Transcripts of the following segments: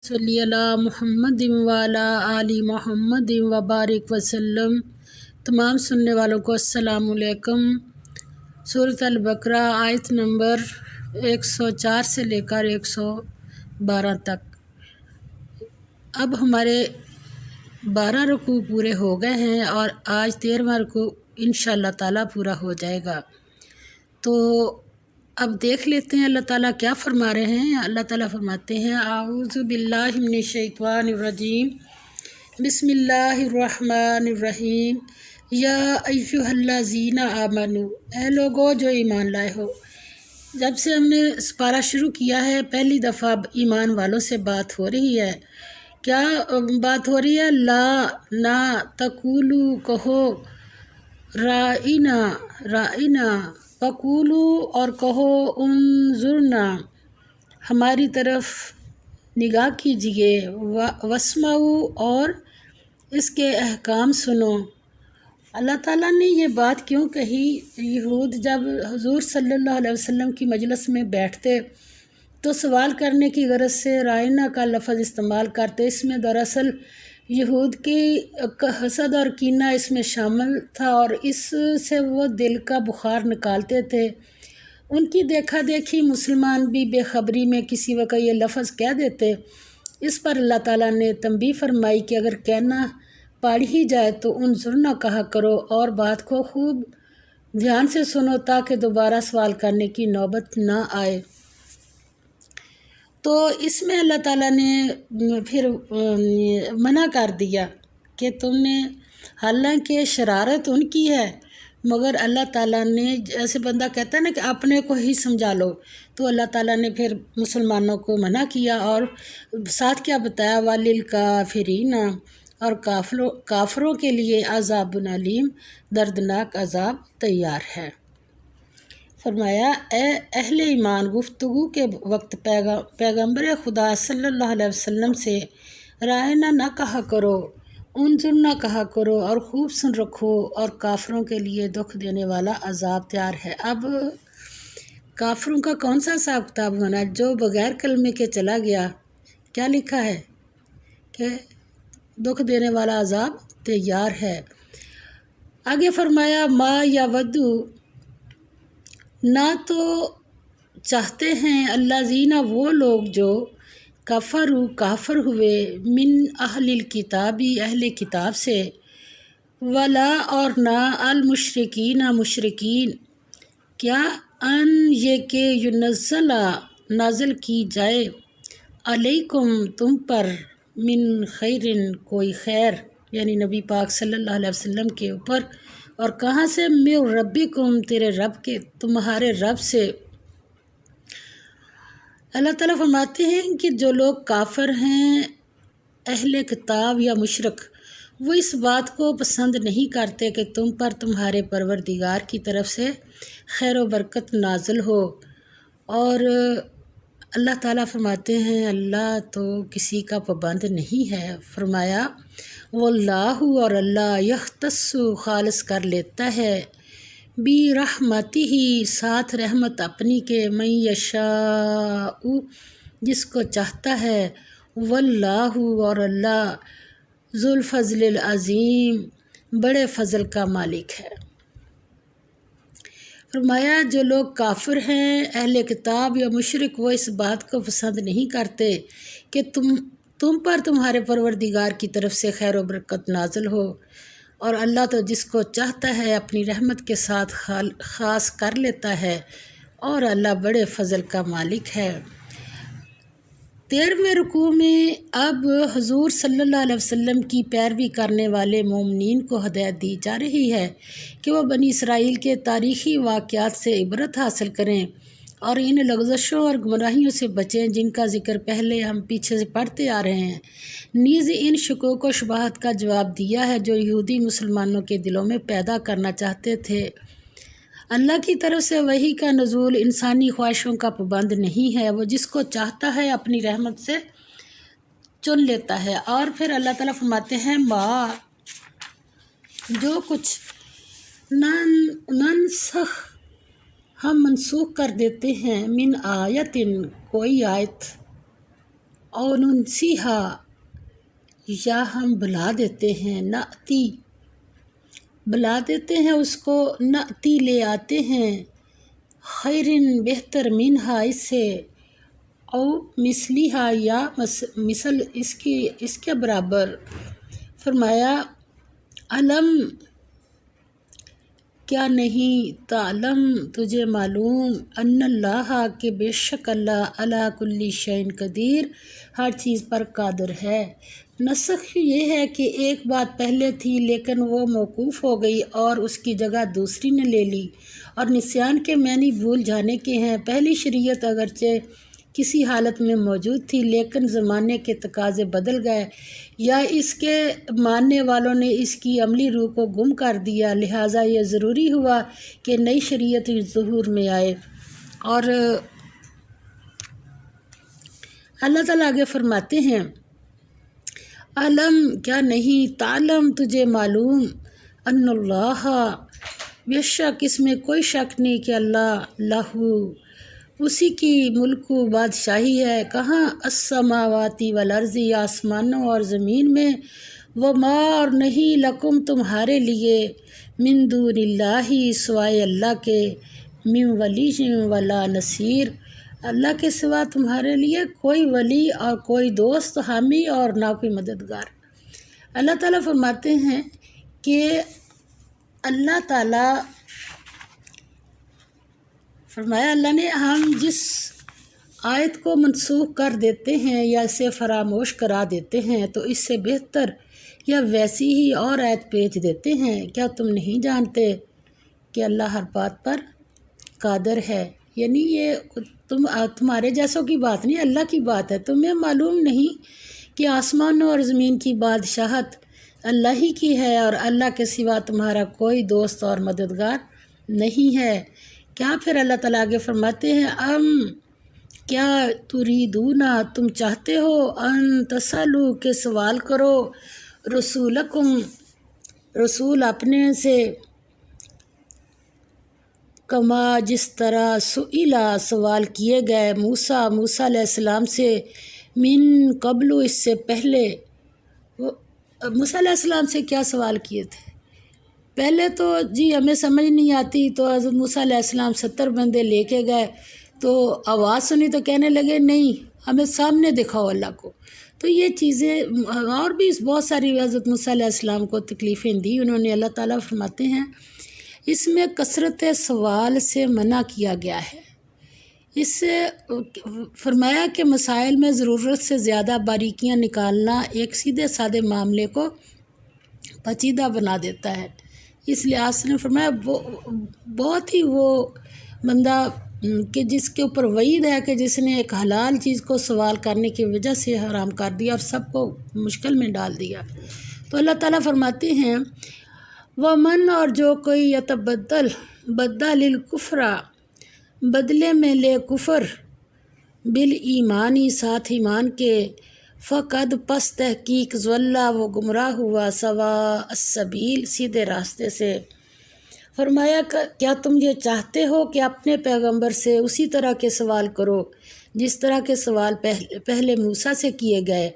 صلی اللہ محمد وعلی آل محمد وبارک وسلم۔ تمام سننے والوں کو السلام علیکم۔ سورۃ البقرہ آیت نمبر 104 سے لے کر 112 تک۔ اب ہمارے 12 رکوع پورے ہو گئے ہیں اور آج 13واں رکوع انشاءاللہ تعالیٰ پورا ہو جائے گا۔ تو اب دیکھ لیتے ہیں اللہ تعالیٰ کیا فرما رہے ہیں۔ اللہ تعالیٰ فرماتے ہیں اعوذ باللہ من الشیطان الرجیم، بسم اللہ الرحمن الرحیم، یا ایھا الذین آمنوا، اے لوگو جو ایمان لائے ہو۔ جب سے ہم نے سپارہ شروع کیا ہے پہلی دفعہ اب ایمان والوں سے بات ہو رہی ہے۔ کیا بات ہو رہی ہے؟ لا نہ تقولو کہو، رائنا رائنا وقولو اور کہو، انظرنا ہماری طرف نگاہ کیجئے، واسمعوا اور اس کے احکام سنو۔ اللہ تعالیٰ نے یہ بات کیوں کہی؟ یہود جب حضور صلی اللہ علیہ وسلم کی مجلس میں بیٹھتے تو سوال کرنے کی غرض سے رائنا کا لفظ استعمال کرتے۔ اس میں دراصل یہود کی حسد اور کینہ اس میں شامل تھا اور اس سے وہ دل کا بخار نکالتے تھے۔ ان کی دیکھا دیکھی مسلمان بھی بے خبری میں کسی وقت یہ لفظ کہہ دیتے۔ اس پر اللہ تعالیٰ نے تنبیہ فرمائی کہ اگر کہنا پڑ ہی جائے تو انظرنا کہا کرو اور بات کو خوب دھیان سے سنو تاکہ دوبارہ سوال کرنے کی نوبت نہ آئے۔ تو اس میں اللہ تعالیٰ نے پھر منع کر دیا کہ تم نے، حالانکہ شرارت ان کی ہے مگر اللہ تعالیٰ نے، جیسے بندہ کہتا ہے نا کہ اپنے کو ہی سمجھا لو، تو اللہ تعالیٰ نے پھر مسلمانوں کو منع کیا اور ساتھ کیا بتایا، وَلِلْکَافِرِینَ اور کافروں کے لیے عذاب علیم، دردناک عذاب تیار ہے۔ فرمایا اے اہل ایمان، گفتگو کے وقت پیغمبر خدا صلی اللہ علیہ وسلم سے رائنا نہ کہا کرو، انظرنا کہا کرو اور خوب سن رکھو، اور کافروں کے لیے دکھ دینے والا عذاب تیار ہے۔ اب کافروں کا کون سا حساب کتاب ہونا؟ جو بغیر کلمے کے چلا گیا، کیا لکھا ہے کہ دکھ دینے والا عذاب تیار ہے۔ آگے فرمایا ما یودو، نہ تو چاہتے ہیں الذین وہ لوگ جو کافر ہوئے، من اہل الکتابی اہل کتاب سے، ولا اور نہ المشرکین مشرکین، کیا ان یہ کہ ینزل نازل کی جائے، علیکم تم پر، من خیر کوئی خیر، یعنی نبی پاک صلی اللہ علیہ وسلم کے اوپر، اور کہاں سے؟ من ربکم تیرے رب کے، تمہارے رب سے۔ اللہ تعالیٰ فرماتے ہیں کہ جو لوگ کافر ہیں، اہل کتاب یا مشرک، وہ اس بات کو پسند نہیں کرتے کہ تم پر تمہارے پروردگار کی طرف سے خیر و برکت نازل ہو۔ اور اللہ تعالیٰ فرماتے ہیں اللہ تو کسی کا پابند نہیں ہے۔ فرمایا واللہ اور اللہ یختص خالص کر لیتا ہے، برحمتہ ساتھ رحمت اپنی کے، من یشاء جس کو چاہتا ہے، واللہ اور اللہ ذو الفضل العظیم بڑے فضل کا مالک ہے۔ فرمایا جو لوگ کافر ہیں، اہل کتاب یا مشرک، وہ اس بات کو پسند نہیں کرتے کہ تم پر تمہارے پروردگار کی طرف سے خیر و برکت نازل ہو، اور اللہ تو جس کو چاہتا ہے اپنی رحمت کے ساتھ خاص کر لیتا ہے، اور اللہ بڑے فضل کا مالک ہے۔ 13ویں رکوع میں اب حضور صلی اللہ علیہ وسلم کی پیروی کرنے والے مومنین کو ہدایت دی جا رہی ہے کہ وہ بنی اسرائیل کے تاریخی واقعات سے عبرت حاصل کریں اور ان لغزشوں اور گمراہیوں سے بچیں جن کا ذکر پہلے ہم پیچھے سے پڑھتے آ رہے ہیں۔ نیز ان شکوک و شبہات کا جواب دیا ہے جو یہودی مسلمانوں کے دلوں میں پیدا کرنا چاہتے تھے۔ اللہ کی طرف سے وحی کا نزول انسانی خواہشوں کا پابند نہیں ہے، وہ جس کو چاہتا ہے اپنی رحمت سے چن لیتا ہے۔ اور پھر اللہ تعالیٰ فرماتے ہیں ما جو کچھ ننسخ ہم منسوخ کر دیتے ہیں، من آیت کوئی آیت، اور ننسیہا یا ہم بلا دیتے ہیں، نأتی بلا دیتے ہیں اس کو، نأتی لے آتے ہیں، خیرن بہتر منہا اس سے، او مثلیہا یا مثل اس کے برابر۔ فرمایا علم کیا نہیں، تعلم تجھے معلوم، ان اللہ کہ بے شک اللہ علی کل شیء قدیر ہر چیز پر قادر ہے۔ نسخ یہ ہے کہ ایک بات پہلے تھی لیکن وہ موقوف ہو گئی اور اس کی جگہ دوسری نے لے لی، اور نسیان کے معنی بھول جانے کے ہیں۔ پہلی شریعت اگرچہ کسی حالت میں موجود تھی لیکن زمانے کے تقاضے بدل گئے یا اس کے ماننے والوں نے اس کی عملی روح کو گم کر دیا، لہٰذا یہ ضروری ہوا کہ نئی شریعت ظہور میں آئے۔ اور اللہ تعالیٰ آگے فرماتے ہیں علم کیا نہیں، تعلم تجھے معلوم، ان اللہ بے شک اس میں کوئی شک نہیں کہ اللہ لہو اسی کی ملک و بادشاہی ہے، کہاں السماواتی والارض آسمانوں اور زمین میں، وما اور نہیں لکم تمہارے لیے، من دون اللہ سوائے اللہ کے، من ولی ولا نصیر اللہ کے سوا تمہارے لیے کوئی ولی اور کوئی دوست حامی اور نہ کوئی مددگار۔ اللہ تعالیٰ فرماتے ہیں کہ اللہ تعالیٰ فرمایا اللہ نے ہم جس آیت کو منسوخ کر دیتے ہیں یا اسے فراموش کرا دیتے ہیں تو اس سے بہتر یا ویسی ہی اور آیت بھیج دیتے ہیں، کیا تم نہیں جانتے کہ اللہ ہر بات پر قادر ہے؟ یعنی یہ تمہارے جیسوں کی بات نہیں، اللہ کی بات ہے۔ تمہیں معلوم نہیں کہ آسمانوں اور زمین کی بادشاہت اللہ ہی کی ہے اور اللہ کے سوا تمہارا کوئی دوست اور مددگار نہیں ہے۔ کیا پھر اللہ تعالیٰ آگے فرماتے ہیں کیا تریدونا تم چاہتے ہو، ان تسالو کہ سوال کرو، رسولکم رسول اپنے سے، کما جس طرح سئلا سوال کیے گئے موسیٰ علیہ السلام سے، من قبل اس سے پہلے۔ موسیٰ علیہ السلام سے کیا سوال کیے تھے؟ پہلے تو ہمیں سمجھ نہیں آتی تو حضرت موسیٰ علیہ السلام 70 بندے لے کے گئے تو آواز سنی تو کہنے لگے نہیں ہمیں سامنے دکھاؤ اللہ کو۔ تو یہ چیزیں اور بھی بہت ساری حضرت موسیٰ علیہ السلام کو تکلیفیں دی انہوں نے۔ اللہ تعالیٰ فرماتے ہیں اس میں کثرت سوال سے منع کیا گیا ہے، اس سے فرمایا کہ مسائل میں ضرورت سے زیادہ باریکیاں نکالنا ایک سیدھے سادے معاملے کو پیچیدہ بنا دیتا ہے۔ اس لحاظ سے فرمایا بہت ہی وہ بندہ کہ جس کے اوپر وعید ہے کہ جس نے ایک حلال چیز کو سوال کرنے کی وجہ سے حرام کر دیا اور سب کو مشکل میں ڈال دیا۔ تو اللہ تعالیٰ فرماتے ہیں ومن اور جو کوئی بدل الکفر بدلے میں لے کفر بالایمانی ساتھ ایمان کے، فقد پس تحقیق ضلع وہ گمراہ ہوا، سواء السبیل سیدھے راستے سے۔ فرمایا کیا تم یہ چاہتے ہو کہ اپنے پیغمبر سے اسی طرح کے سوال کرو جس طرح کے سوال پہلے موسیٰ سے کیے گئے،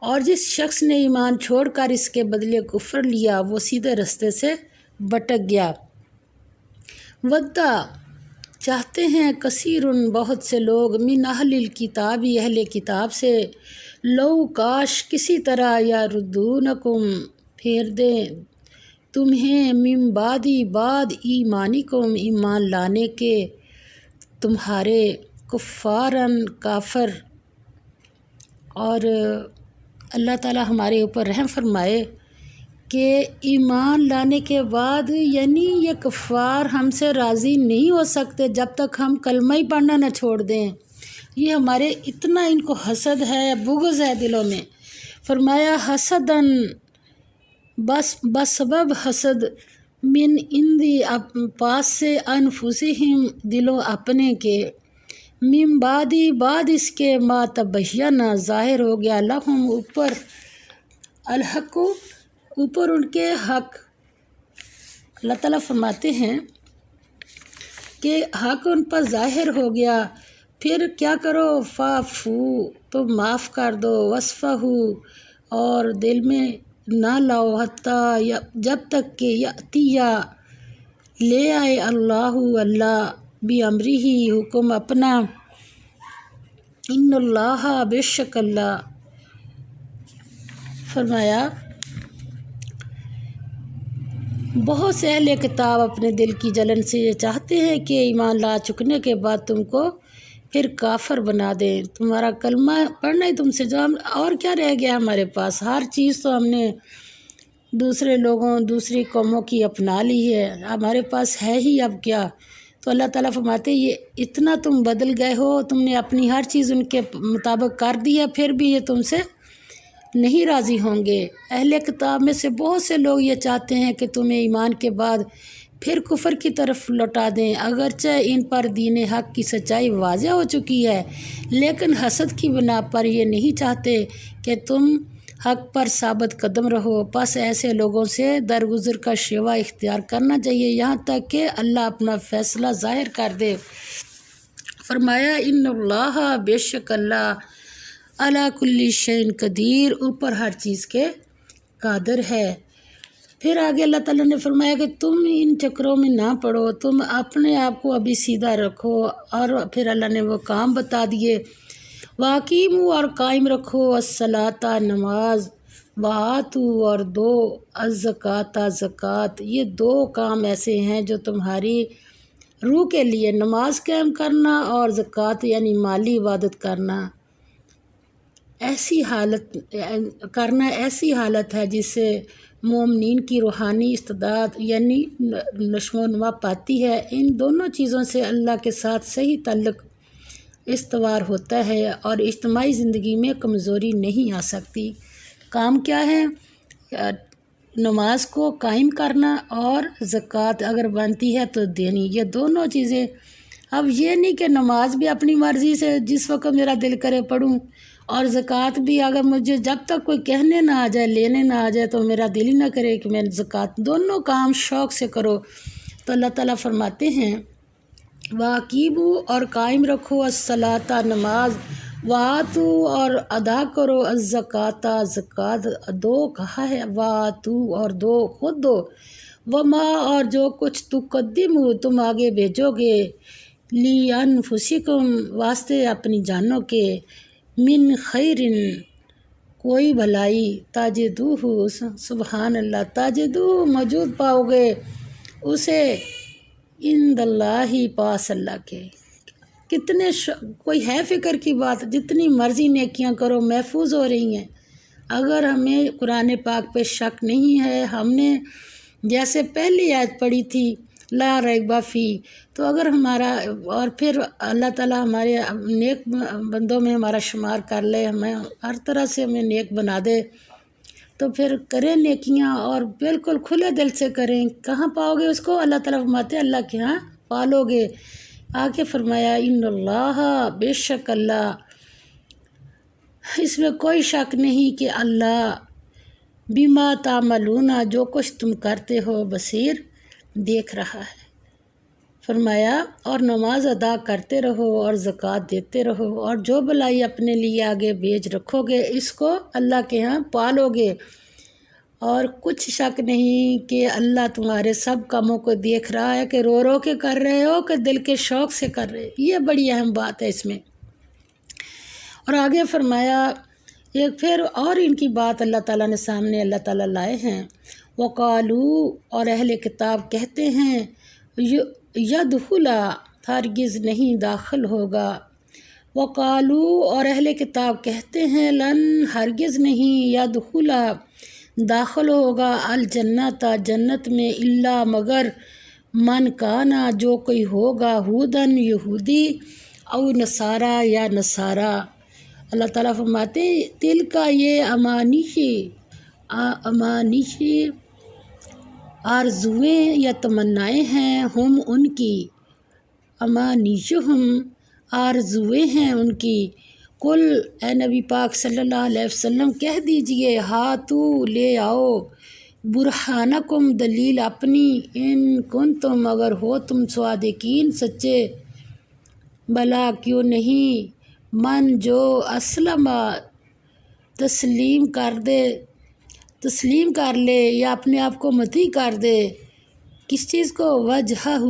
اور جس شخص نے ایمان چھوڑ کر اس کے بدلے کفر لیا وہ سیدھے راستے سے بھٹک گیا۔ ودّا چاہتے ہیں کثیرن بہت سے لوگ، من اہل الکتاب اہل کتاب سے، لو کاش کسی طرح یا ردونکم پھیر دیں تمہیں، من بعد ایمانکم ایمان لانے کے تمہارے، کفارن کافر۔ اور اللہ تعالیٰ ہمارے اوپر رحم فرمائے کہ ایمان لانے کے بعد یعنی یہ کفار ہم سے راضی نہیں ہو سکتے جب تک ہم کلمہ ہی پڑھنا نہ چھوڑ دیں۔ یہ ہمارے اتنا ان کو حسد ہے، بغض ہے دلوں میں۔ فرمایا حسدن بسبب حسد، من اندی پاس سے، انفسہم دلوں اپنے کے، من بعد اس کے، ما تبین ظاہر ہو گیا، لہم اوپر، الحق اوپر ان کے حق۔ اللہ تعالیٰ فرماتے ہیں کہ حق ان پر ظاہر ہو گیا، پھر کیا کرو، فافو تم معاف کر دو، وصفہو اور دل میں نہ لاؤ، حتیٰ جب تک کہ یاتیہ لے آئے اللہ بھی امری ہی حکم اپنا، ان اللہ بے شک اللہ۔ فرمایا بہت سے اہل کتاب اپنے دل کی جلن سے یہ چاہتے ہیں کہ ایمان لا چکنے کے بعد تم کو پھر کافر بنا دیں، تمہارا کلمہ پڑھنا ہی تم سے جو ہم اور کیا رہ گیا ہمارے پاس، ہر چیز تو ہم نے دوسرے لوگوں دوسری قوموں کی اپنا لی ہے، ہمارے پاس ہے ہی اب کیا۔ تو اللہ تعالیٰ فرماتے یہ اتنا تم بدل گئے ہو، تم نے اپنی ہر چیز ان کے مطابق کر دی ہے، پھر بھی یہ تم سے نہیں راضی ہوں گے۔ اہل کتاب میں سے بہت سے لوگ یہ چاہتے ہیں کہ تمہیں ایمان کے بعد پھر کفر کی طرف لوٹا دیں، اگرچہ ان پر دین حق کی سچائی واضح ہو چکی ہے، لیکن حسد کی بنا پر یہ نہیں چاہتے کہ تم حق پر ثابت قدم رہو، پس ایسے لوگوں سے درگزر کا شیوا اختیار کرنا چاہیے یہاں تک کہ اللہ اپنا فیصلہ ظاہر کر دے۔ فرمایا ان اللہ بے شک اللہ علی کل شیء قدیر، اوپر ہر چیز کے قادر ہے۔ پھر آگے اللہ تعالیٰ نے فرمایا کہ تم ان چکروں میں نہ پڑو، تم اپنے آپ کو ابھی سیدھا رکھو، اور پھر اللہ نے وہ کام بتا دیے، واقیموا اور قائم رکھو، الصلاۃ نماز، وآتو اور دو، الزکوٰۃ زکوٰۃ، یہ دو کام ایسے ہیں جو تمہاری روح کے لیے، نماز قائم کرنا اور زکوٰۃ یعنی مالی عبادت کرنا ایسی حالت ہے جس سے مومنین کی روحانی استعداد یعنی نشو و نما پاتی ہے۔ ان دونوں چیزوں سے اللہ کے ساتھ صحیح تعلق استوار ہوتا ہے اور اجتماعی زندگی میں کمزوری نہیں آ سکتی۔ کام کیا ہے؟ نماز کو قائم کرنا اور زکوٰۃ اگر بنتی ہے تو دینی، یہ دونوں چیزیں۔ اب یہ نہیں کہ نماز بھی اپنی مرضی سے جس وقت میرا دل کرے پڑھوں، اور زکوٰۃ بھی اگر مجھے جب تک کوئی کہنے نہ آ جائے لینے نہ آ جائے تو میرا دل ہی نہ کرے کہ میں زکوٰۃ، دونوں کام شوق سے کرو۔ تو اللہ تعالیٰ فرماتے ہیں واقیموا اور قائم رکھو، الصلاۃ نماز، وآتو اور ادا کرو، الزکوٰۃ زکوٰۃ، دو کہا ہے، وآتو اور دو خود دو، وما اور جو کچھ تقدموا تم آگے بھیجو گے، لانفسکم واسطے اپنی جانوں کے، من خیر کوئی بھلائی، تجدوہ سبحان اللہ، تجدوہ موجود پاؤ گے اسے، عند اللہ پاس اللہ کے۔ کتنے کوئی ہے فکر کی بات، جتنی مرضی نیکیاں کرو محفوظ ہو رہی ہیں۔ اگر ہمیں قرآن پاک پہ شک نہیں ہے، ہم نے جیسے پہلی آیت پڑھی تھی لا ریب فی، تو اگر ہمارا اور پھر اللہ تعالیٰ ہمارے نیک بندوں میں ہمارا شمار کر لے، ہمیں ہر طرح سے ہمیں نیک بنا دے، تو پھر کریں نیکیاں اور بالکل کھلے دل سے کریں۔ کہاں پاؤ گے اس کو؟ اللہ تعالیٰ فرماتے ہیں اللہ کے ہاں پالو گے۔ آگے فرمایا ان اللہ بے شک اللہ، اس میں کوئی شک نہیں کہ اللہ بما تعملون جو کچھ تم کرتے ہو بصیر، دیکھ رہا ہے۔ فرمایا اور نماز ادا کرتے رہو اور زکوٰۃ دیتے رہو، اور جو بھلائی اپنے لیے آگے بھیج رکھو گے اس کو اللہ کے ہاں پالو گے، اور کچھ شک نہیں کہ اللہ تمہارے سب کاموں کو دیکھ رہا ہے کہ رو رو کے کر رہے ہو کہ دل کے شوق سے کر رہے، یہ بڑی اہم بات ہے اس میں۔ اور آگے فرمایا ایک پھر اور ان کی بات اللہ تعالیٰ نے سامنے اللہ تعالیٰ لائے ہیں، وقالو اور اہل کتاب کہتے ہیں، یدخلا ہرگز نہیں داخل ہوگا، وقالو اور اہل کتاب کہتے ہیں لن ہرگز نہیں، یدخلا داخل ہوگا، الجنت جنت میں، الا مگر، من کانا جو کوئی ہوگا، ہودن یہودی، او نصارا یا نصارا۔ اللہ تعالیٰ فرماتے دل کا یہ امانیشی آرزویں یا تمنائیں ہیں، ہم ان کی، امانیشہم آرزویں ہیں ان کی، کل اے نبی پاک صلی اللہ علیہ وسلم کہہ دیجئے، ہاتو لے آؤ، برہانکم دلیل اپنی، ان کنتم اگر ہو تم صادقین سچے، بلا کیوں نہیں، من جو اسلم تسلیم کر لے یا اپنے آپ کو مطیع کر دے، کس چیز کو، وجہہ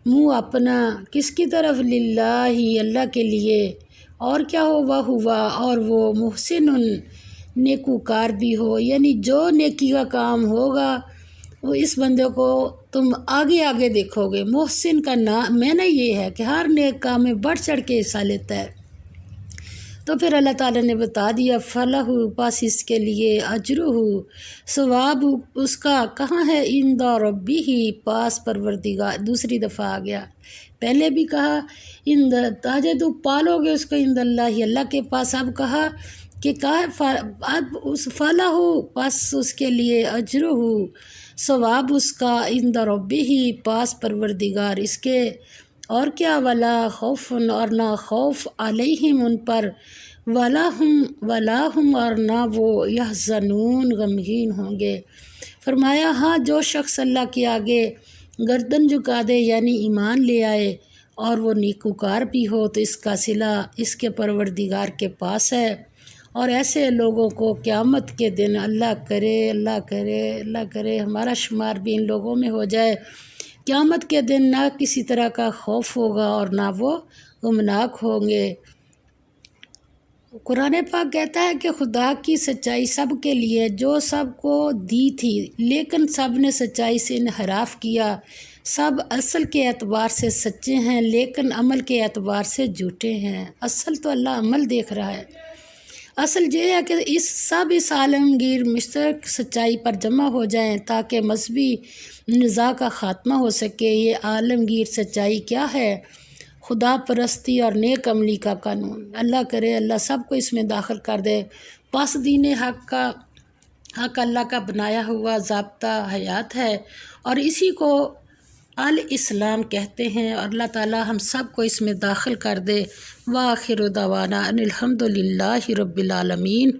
منہ اپنا، کس کی طرف، للہ اللہ کے لیے، اور کیا ہو، وہ ہوا اور وہ محسن نیکوکار بھی ہو، یعنی جو نیکی کا کام ہوگا وہ اس بندے کو تم آگے آگے دیکھو گے۔ محسن کا معنی یہ ہے کہ ہر نیک کام میں بڑھ چڑھ کے حصہ لیتا ہے۔ تو پھر اللہ تعالیٰ نے بتا دیا، فلاح پاس اس کے لیے، اجرہ ثواب اس کا کہاں ہے، عند ربہ پاس پروردگار، دوسری دفعہ آ گیا، پہلے بھی کہا عند تجدہ پالو گے اس کو، عند اللہ کے پاس، اب کہا کہ اب اس فلاح پاس اس کے لیے، اجرہ ثواب اس کا، عند ربہ پاس پروردگار اس کے، اور کیا، ولا خوف اور نہ خوف، علیہم ان پر، ولا ہم اور نہ وہ، یحزنون غمگین ہوں گے۔ فرمایا ہاں جو شخص اللہ کے آگے گردن جھکا دے یعنی ایمان لے آئے اور وہ نیکوکار بھی ہو تو اس کا صلہ اس کے پروردگار کے پاس ہے، اور ایسے لوگوں کو قیامت کے دن اللہ کرے ہمارا شمار بھی ان لوگوں میں ہو جائے، قیامت کے دن نہ کسی طرح کا خوف ہوگا اور نہ وہ غمناک ہوں گے۔ قرآن پاک کہتا ہے کہ خدا کی سچائی سب کے لیے جو سب کو دی تھی، لیکن سب نے سچائی سے انحراف کیا، سب اصل کے اعتبار سے سچے ہیں لیکن عمل کے اعتبار سے جھوٹے ہیں۔ اصل تو اللہ عمل دیکھ رہا ہے، اصل یہ ہے کہ اس عالمگیر مشترک سچائی پر جمع ہو جائیں تاکہ مذہبی نزاع کا خاتمہ ہو سکے۔ یہ عالمگیر سچائی کیا ہے؟ خدا پرستی اور نیک عملی کا قانون۔ اللہ کرے اللہ سب کو اس میں داخل کر دے۔ پس دین حق اللہ کا بنایا ہوا ضابطہ حیات ہے اور اسی کو الاسلام کہتے ہیں، اور اللہ تعالی ہم سب کو اس میں داخل کر دے۔ وآخر دعوانا ان الحمد للہ رب العالمین۔